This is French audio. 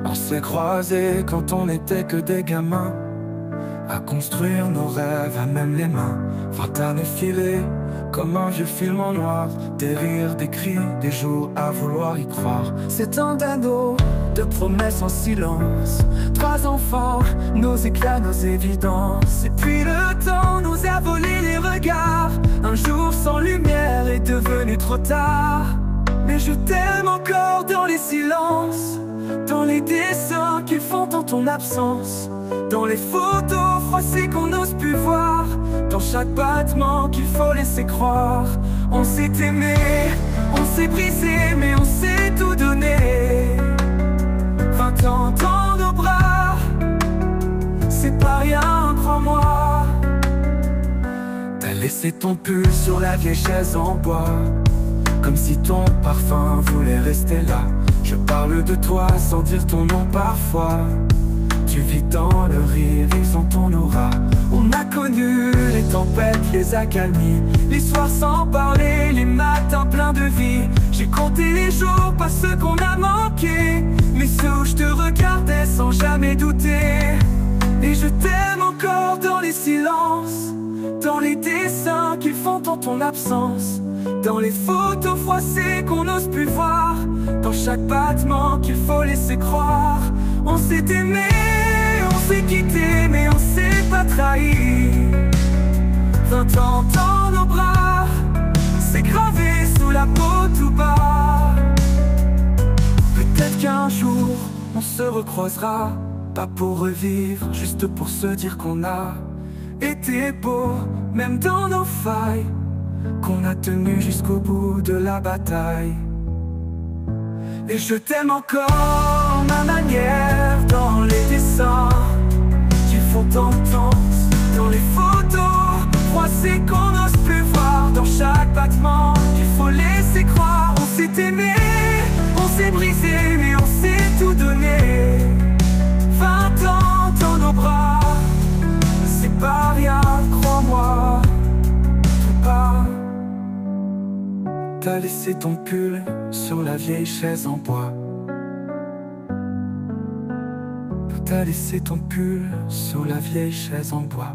On s'est croisés quand on n'était que des gamins, à construire nos rêves à même les mains. 20 années filées, comme un vieux film en noir. Des rires, des cris, des jours à vouloir y croire. C'est tant d'anneaux, de promesses en silence. 3 enfants, nos éclats, nos évidences. Et puis le temps nous a volé les regards. Un jour sans lumière est devenu trop tard. Mais je t'aime encore dans les silences, dans les dessins qui font en ton absence, dans les photos froissées qu'on n'ose plus voir, dans chaque battement qu'il faut laisser croire. On s'est aimé, on s'est brisé, mais on s'est tout donné. 20 ans dans nos bras, c'est pas rien, crois-moi. T'as laissé ton pull sur la vieille chaise en bois, comme si ton parfum voulait rester là. Je parle de toi sans dire ton nom parfois. Tu vis dans le rire et sans ton aura. On a connu les tempêtes, les accalmies, les soirs sans parler, les matins pleins de vie. J'ai compté les jours, pas ceux qu'on a manqués, mais ceux où je te regardais sans jamais douter. Et je t'aime encore dans les silences, dans les dessins qu'ils font en ton absence, dans les photos froissées qu'on n'ose plus voir, dans chaque battement qu'il faut laisser croire. On s'est aimé, on s'est quitté, mais on s'est pas trahi. 20 ans dans nos bras, c'est gravé sous la peau tout bas. Peut-être qu'un jour on se recroisera, pas pour revivre, juste pour se dire qu'on a été beau, même dans nos failles, qu'on a tenu jusqu'au bout de la bataille. Et je t'aime encore, ma manière, dans les dessins qui font entendre, dans les photos froissées qu'on n'ose plus voir, dans chaque battement qu'il faut laisser croire. On s'est aimé, on s'est brisé, mais on s'est tout donné. 20 ans dans nos bras, c'est pas rien, crois-moi. Tout part. T'as laissé ton pull sur la vieille chaise en bois. T'as laissé ton pull sur la vieille chaise en bois.